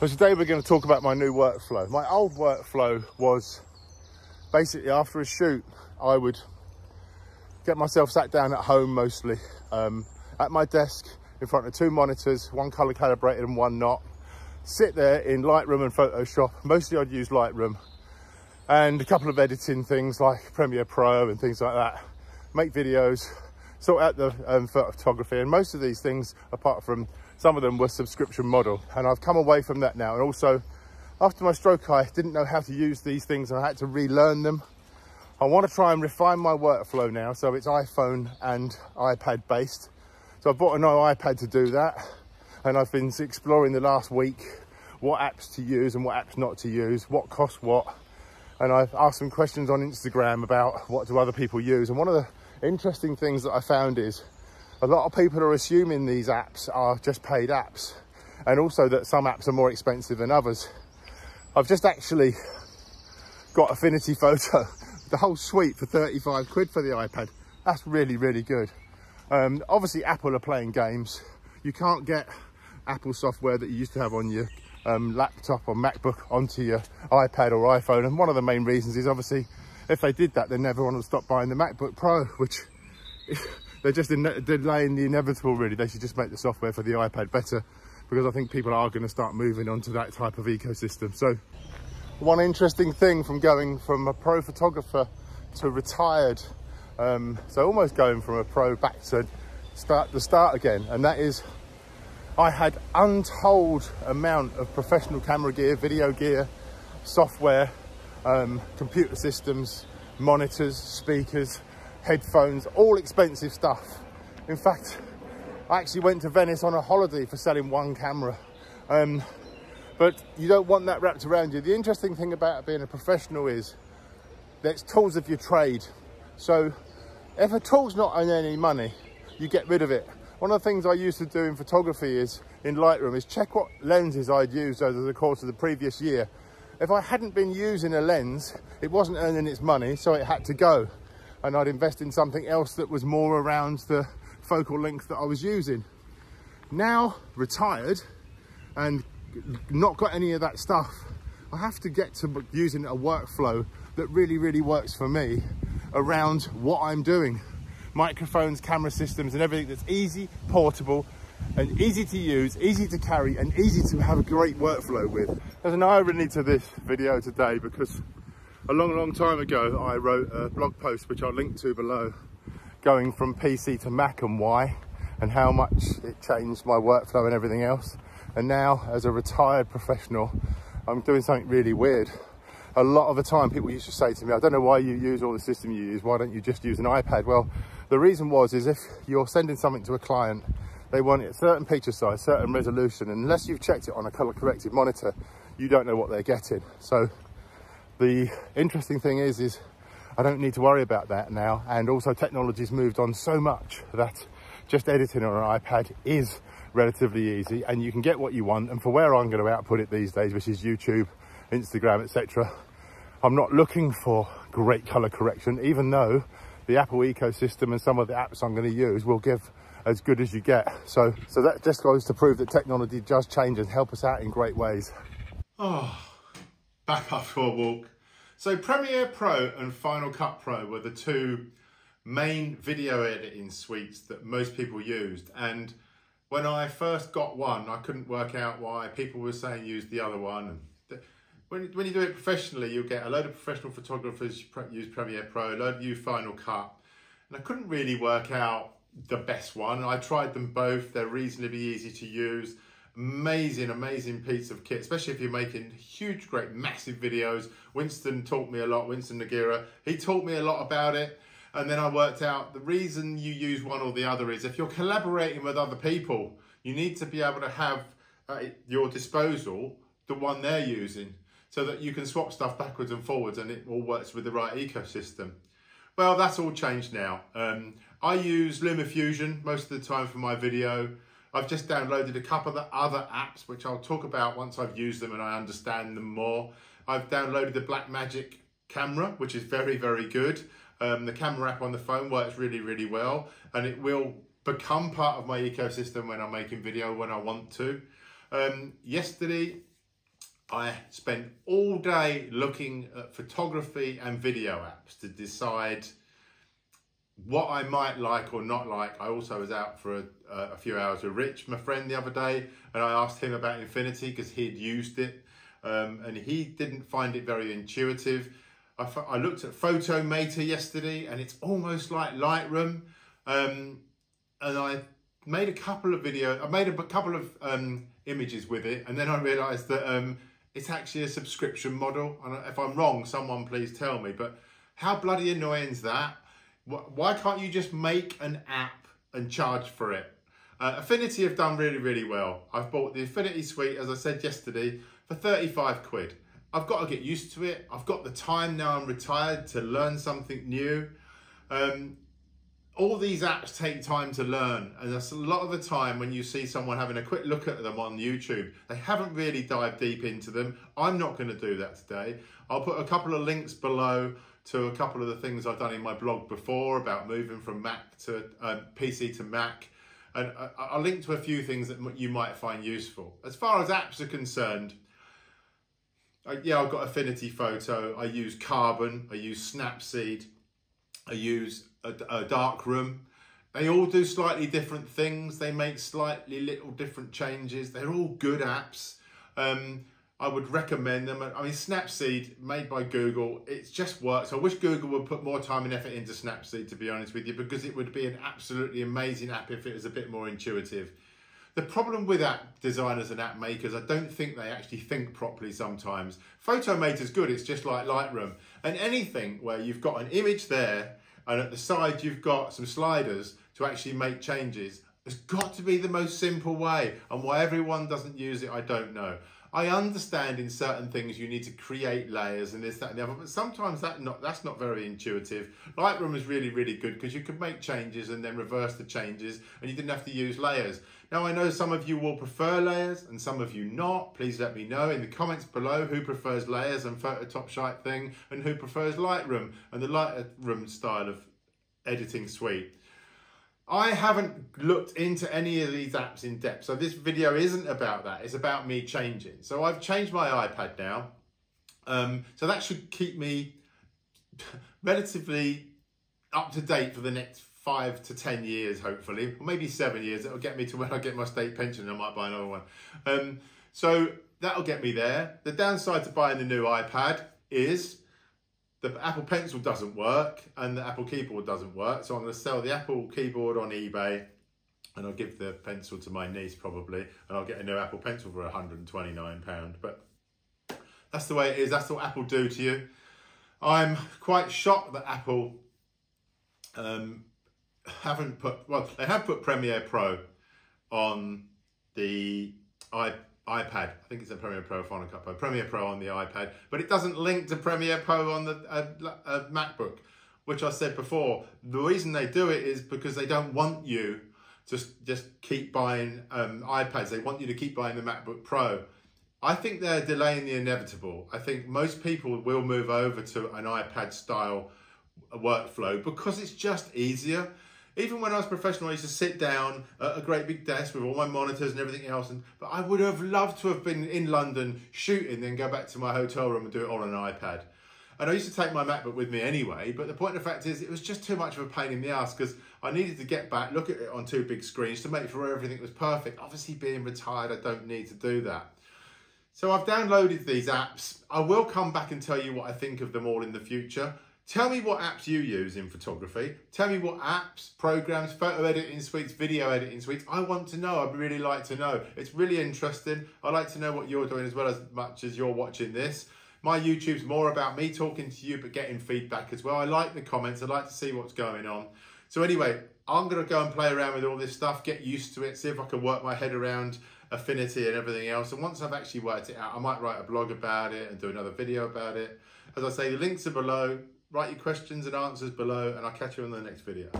So today we're going to talk about my new workflow. My old workflow was basically after a shoot, I would get myself sat down at home mostly, at my desk in front of two monitors, one color calibrated and one not. Sit there in Lightroom and Photoshop. Mostly I'd use Lightroom and a couple of editing things like Premiere Pro and things like that. Make videos, sort out the photography, and most of these things, apart from some of them, were subscription model, and I've come away from that now. And also, after my stroke, I didn't know how to use these things and I had to relearn them. I want to try and refine my workflow now, so it's iPhone and iPad based. So I bought an iPad to do that, and I've been exploring the last week what apps to use and what apps not to use, what costs what, and I've asked some questions on Instagram about what do other people use. And one of the interesting things that I found is a lot of people are assuming these apps are just paid apps, and also that some apps are more expensive than others. I've just actually got Affinity Photo, the whole suite, for 35 quid for the iPad. That's really, really good. Obviously Apple are playing games. You can't get Apple software that you used to have on your laptop or MacBook onto your iPad or iPhone, and one of the main reasons is obviously if they did that, then everyone would stop buying the MacBook Pro, which they're just delaying the inevitable, really. They should just make the software for the iPad better, because I think people are going to start moving on to that type of ecosystem. So one interesting thing from going from a pro photographer to retired, so almost going from a pro back to the start again, and that is I had untold amount of professional camera gear, video gear, software, computer systems, monitors, speakers, headphones, all expensive stuff. In fact, I actually went to Venice on a holiday for selling one camera. But you don't want that wrapped around you. The interesting thing about being a professional is there's tools of your trade. So if a tool's not earning any money, you get rid of it. One of the things I used to do in photography is, in Lightroom, is check what lenses I'd used over the course of the previous year. If I hadn't been using a lens, it wasn't earning its money, so it had to go. And I'd invest in something else that was more around the focal length that I was using. Now, retired and not got any of that stuff, I have to get to using a workflow that really, really works for me around what I'm doing. Microphones, camera systems, and everything that's easy, portable, and easy to use, easy to carry, and easy to have a great workflow with. There's an irony to this video today, because a long time ago I wrote a blog post which I'll link to below, going from PC to Mac and why, and how much it changed my workflow and everything else. And now, as a retired professional, I'm doing something really weird. A lot of the time people used to say to me, I don't know why you use all the system you use, why don't you just use an iPad? Well, the reason is if you're sending something to a client, they want a certain picture size, certain resolution, and unless you've checked it on a color corrected monitor, you don't know what they're getting. So the interesting thing is I don't need to worry about that now. And also technology's moved on so much that just editing on an iPad is relatively easy, and you can get what you want. And for where I'm going to output it these days, which is YouTube, Instagram, etc., I'm not looking for great color correction, even though the Apple ecosystem and some of the apps I'm going to use will give as good as you get. So that just goes to prove that technology does change and help us out in great ways. Oh, back after a walk. So Premiere Pro and Final Cut Pro were the two main video editing suites that most people used. And when I first got one, I couldn't work out why people were saying use the other one. When you do it professionally, you'll get a load of professional photographers use Premiere Pro, a load use Final Cut. And I couldn't really work out the best one. I tried them both. They're reasonably easy to use. Amazing piece of kit, especially if you're making huge, great, massive videos. Winston taught me a lot, Winston Nagira. He taught me a lot about it. And then I worked out the reason you use one or the other is if you're collaborating with other people, you need to be able to have at your disposal the one they're using, so that you can swap stuff backwards and forwards and it all works with the right ecosystem. Well, that's all changed now. I use LumaFusion most of the time for my video. I've just downloaded a couple of the other apps, which I'll talk about once I've used them and I understand them more. I've downloaded the Blackmagic camera, which is very, very good. The camera app on the phone works really, really well, and it will become part of my ecosystem when I'm making video when I want to. Yesterday, I spent all day looking at photography and video apps to decide what I might like or not like. I also was out for a few hours with Rich, my friend, the other day, and I asked him about Infinity because he'd used it, and he didn't find it very intuitive. I looked at Photomator yesterday, and it's almost like Lightroom, and I made a couple of videos. I made a couple of images with it, and then I realised that it's actually a subscription model. And if I'm wrong, someone please tell me. But how bloody annoying is that? Why can't you just make an app and charge for it? Affinity have done really, really well. I've bought the Infinity Suite, as I said yesterday, for 35 quid. I've got to get used to it. I've got the time now I'm retired to learn something new. All these apps take time to learn, and that's a lot of the time when you see someone having a quick look at them on YouTube. They haven't really dived deep into them. I'm not going to do that today. I'll put a couple of links below to a couple of the things I've done in my blog before about moving from Mac to PC to Mac. And I'll link to a few things that you might find useful. As far as apps are concerned, yeah, I've got Affinity Photo, I use Carbon, I use Snapseed, I use a Darkroom. They all do slightly different things. They make slightly little different changes. They're all good apps. I would recommend them. I mean, Snapseed, made by Google, it just works. I wish Google would put more time and effort into Snapseed, to be honest with you, because it would be an absolutely amazing app if it was a bit more intuitive. The problem with app designers and app makers, I don't think they actually think properly sometimes. Photomator's good, it's just like Lightroom. And anything where you've got an image there and at the side you've got some sliders to actually make changes, it's got to be the most simple way. And why everyone doesn't use it, I don't know. I understand in certain things you need to create layers and this, that and the other, but sometimes that's not very intuitive. Lightroom is really, really good because you could make changes and then reverse the changes and you didn't have to use layers. Now, I know some of you will prefer layers and some of you not. Please let me know in the comments below who prefers layers and Photoshop shite thing and who prefers Lightroom and the Lightroom style of editing suite. I haven't looked into any of these apps in depth, so this video isn't about that. It's about me changing. So I've changed my iPad now. So that should keep me relatively up to date for the next 5 to 10 years, hopefully, or maybe 7 years. It'll get me to when I get my state pension and I might buy another one. So that'll get me there. The downside to buying the new iPad is the Apple Pencil doesn't work and the Apple Keyboard doesn't work. So I'm going to sell the Apple Keyboard on eBay and I'll give the pencil to my niece probably, and I'll get a new Apple Pencil for £129. But that's the way it is. That's what Apple do to you. I'm quite shocked that Apple haven't put, well, they have put Premiere Pro on the iPad. I think it's a Premiere Pro, Final Cut Pro, Premiere Pro on the iPad, but it doesn't link to Premiere Pro on the MacBook, which I said before. The reason they do it is because they don't want you to just keep buying iPads. They want you to keep buying the MacBook Pro. I think they're delaying the inevitable. I think most people will move over to an iPad style workflow because it's just easier. Even when I was professional, I used to sit down at a great big desk with all my monitors and everything else. But I would have loved to have been in London shooting, then go back to my hotel room and do it all on an iPad. And I used to take my MacBook with me anyway. But the point of the fact is, it was just too much of a pain in the ass because I needed to get back, look at it on 2 big screens to make sure everything was perfect. Obviously, being retired, I don't need to do that. So I've downloaded these apps. I will come back and tell you what I think of them all in the future. Tell me what apps you use in photography. Tell me what apps, programs, photo editing suites, video editing suites. I want to know. I'd really like to know. It's really interesting. I like to know what you're doing as well, as much as you're watching this. My YouTube's more about me talking to you, but getting feedback as well. I like the comments. I like to see what's going on. So anyway, I'm going to go and play around with all this stuff, get used to it, see if I can work my head around Affinity and everything else. And once I've actually worked it out, I might write a blog about it and do another video about it. As I say, the links are below. Write your questions and answers below, and I'll catch you on the next video.